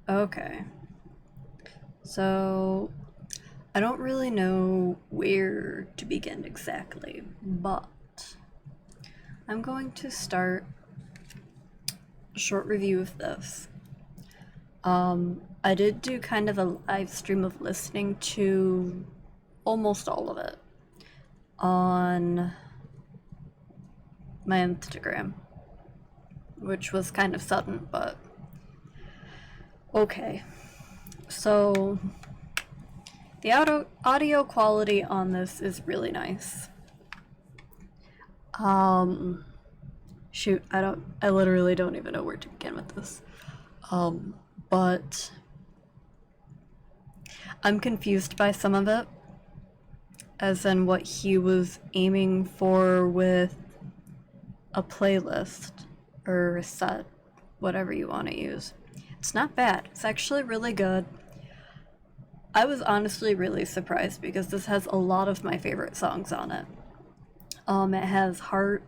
Okay. So, I don't really know where to begin exactly, but I'm going to start a short review of this. I did do kind of a live stream of listening to almost all of it on my Instagram, which was kind of sudden, but okay. So, the audio quality on this is really nice. Shoot, I literally don't even know where to begin with this. But I'm confused by some of it, as in what he was aiming for with a playlist or a set, whatever you want to use. It's not bad. It's actually really good. I was honestly really surprised because this has a lot of my favorite songs on it. It has Heart,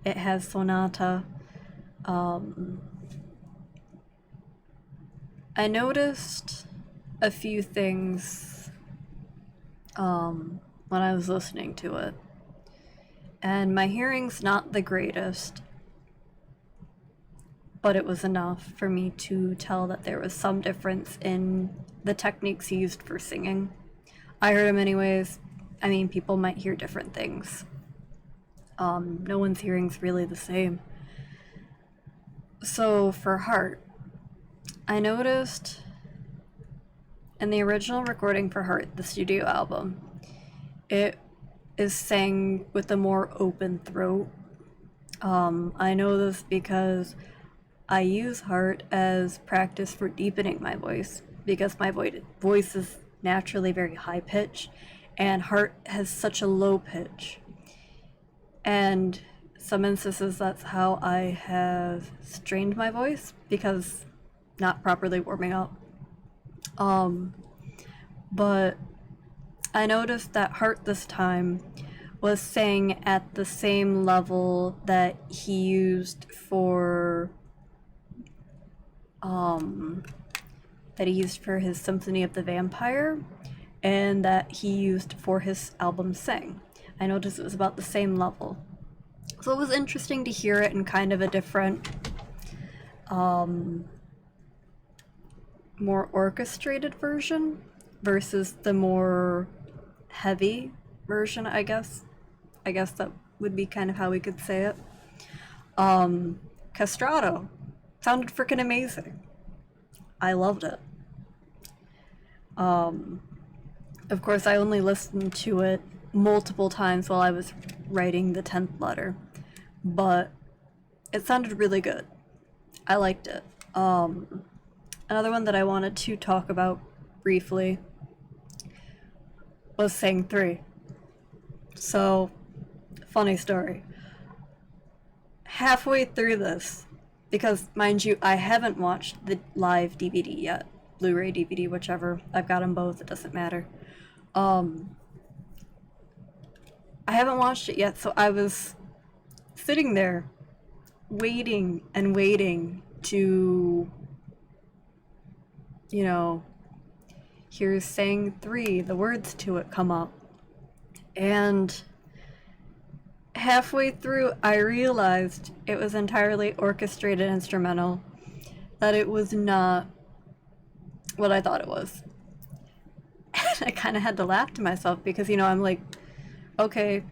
it has Sonata. I noticed a few things when I was listening to it, and my hearing's not the greatest, but it was enough for me to tell that there was some difference in the techniques used for singing. I heard them anyways. I mean, people might hear different things. No one's hearing's really the same. So for Heart, I noticed in the original recording for Heart, the studio album, it is sang with a more open throat. I know this because I use Heart as practice for deepening my voice because my voice is naturally very high pitched and Heart has such a low pitch. And some instances that's how I have strained my voice because not properly warming up. But I noticed that Heart this time was sang at the same level that he used for his Symphony of the Vampire and that he used for his album Sing. I noticed it was about the same level. So it was interesting to hear it in kind of a different, more orchestrated version versus the more heavy version, I guess. I guess that would be kind of how we could say it. Castrato sounded freaking amazing. I loved it. Of course, I only listened to it multiple times while I was writing the 10th letter, but it sounded really good. I liked it. Another one that I wanted to talk about briefly was Sang 3. So, funny story. Halfway through this, because mind you, I haven't watched the live DVD yet, Blu-ray DVD, whichever. I've got them both, it doesn't matter. I haven't watched it yet, so I was sitting there waiting and waiting to, hear Sang 3, the words to it come up. And halfway through, I realized it was entirely orchestrated instrumental, that it was not what I thought it was. And I kind of had to laugh to myself because, I'm like, okay,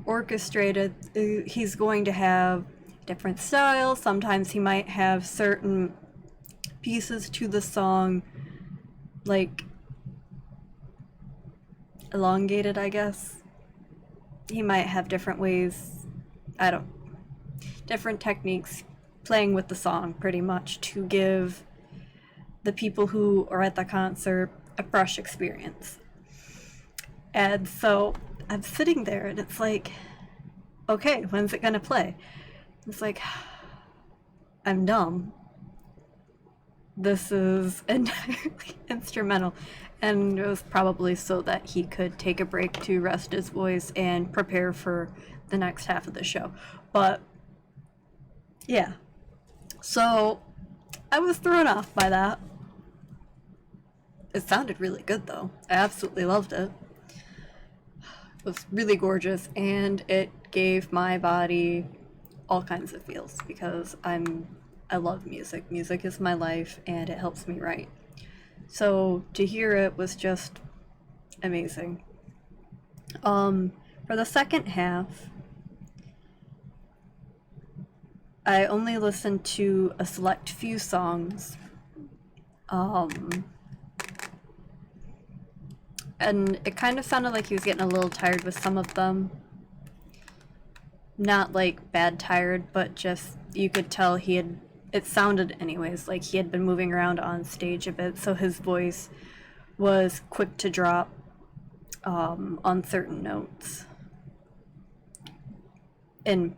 orchestrated, he's going to have different styles. Sometimes he might have certain pieces to the song, like, elongated, I guess. He might have different ways, different techniques playing with the song, pretty much, to give the people who are at the concert a fresh experience. And so I'm sitting there and it's like, okay, when's it gonna play? It's like, I'm dumb. This is entirely instrumental. And it was probably so that he could take a break to rest his voice and prepare for the next half of the show. But, yeah. So, I was thrown off by that. It sounded really good though. I absolutely loved it. It was really gorgeous, and it gave my body all kinds of feels because I love music. Music is my life, and it helps me write. So to hear it was just amazing. For the second half, I only listened to a select few songs. And it kind of sounded like he was getting a little tired with some of them. Not like bad tired, but just you could tell it sounded anyways like he had been moving around on stage a bit, so his voice was quick to drop on certain notes. In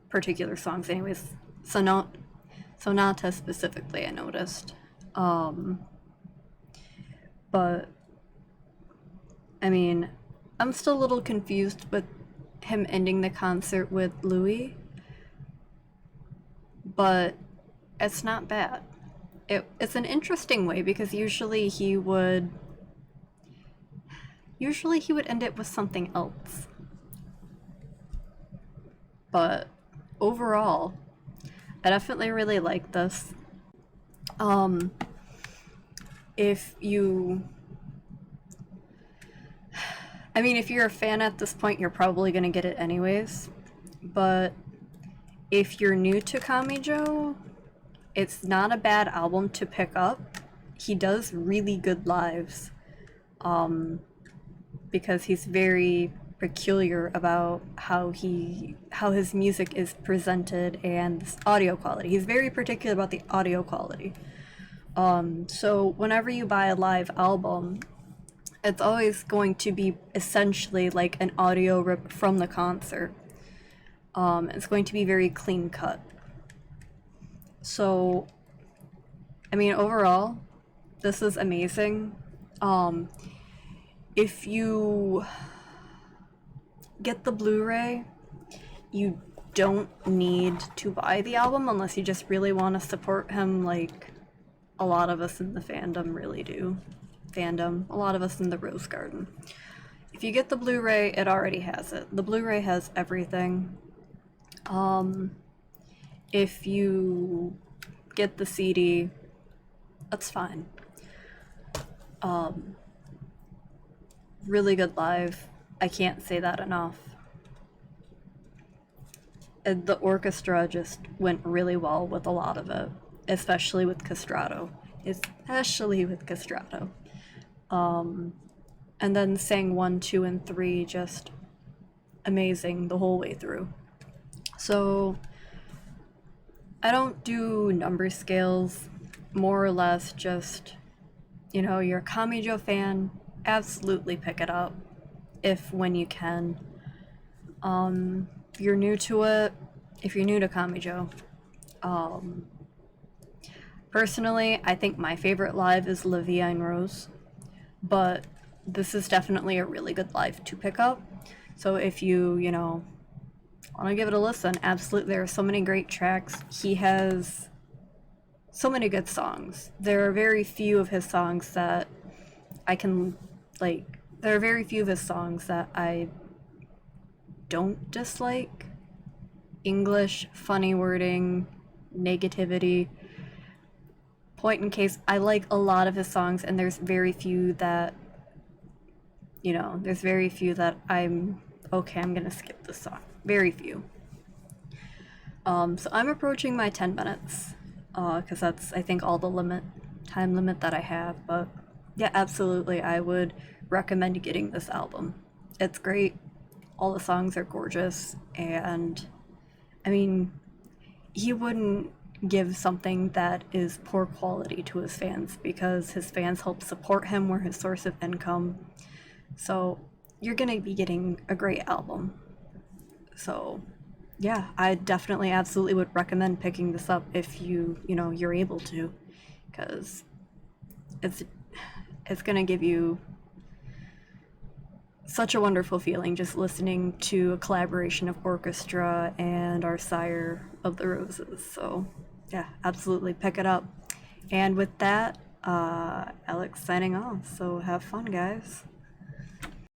particular songs anyways. Sonata specifically I noticed. But I mean, I'm still a little confused with him ending the concert with Louis, but it's not bad. It's an interesting way because usually he would end it with something else. But overall, I definitely really like this. If you're a fan at this point, you're probably gonna get it anyways. But if you're new to Kamijo, it's not a bad album to pick up. He does really good lives, because he's very peculiar about how his music is presented and audio quality. He's very particular about the audio quality. So whenever you buy a live album, it's always going to be essentially like an audio rip from the concert. It's going to be very clean cut. So, overall, this is amazing. If you get the Blu-ray, you don't need to buy the album unless you just really want to support him, like a lot of us in the fandom really do. A lot of us in the Rose Garden. If you get the Blu-ray, it already has it. The Blu-ray has everything. If you get the CD, that's fine. Really good live. I can't say that enough. And the orchestra just went really well with a lot of it, especially with Castrato. And then sang 1, 2, and 3 just amazing the whole way through. So I don't do number scales, more or less just, you're a Kamijo fan, absolutely pick it up when you can. If you're new to it, if you're new to Kamijo, personally, I think my favorite live is La Vie en Rose, but this is definitely a really good live to pick up. So if you, want to give it a listen, absolutely, there are so many great tracks. He has so many good songs. There are very few of his songs that I don't dislike. English, funny wording, negativity. Point in case, I like a lot of his songs, and there's very few that I'm gonna skip this song. Very few. So I'm approaching my 10 minutes, because that's, I think, all the time limit that I have, but yeah, absolutely, I would recommend getting this album. It's great. All the songs are gorgeous, and he wouldn't give something that is poor quality to his fans because his fans help support him. We're his source of income. So you're gonna be getting a great album. So yeah, I definitely absolutely would recommend picking this up if you're able to, because it's gonna give you such a wonderful feeling just listening to a collaboration of orchestra and our Sire of the Roses. So yeah, absolutely pick it up. And with that, Alex signing off, so have fun, guys.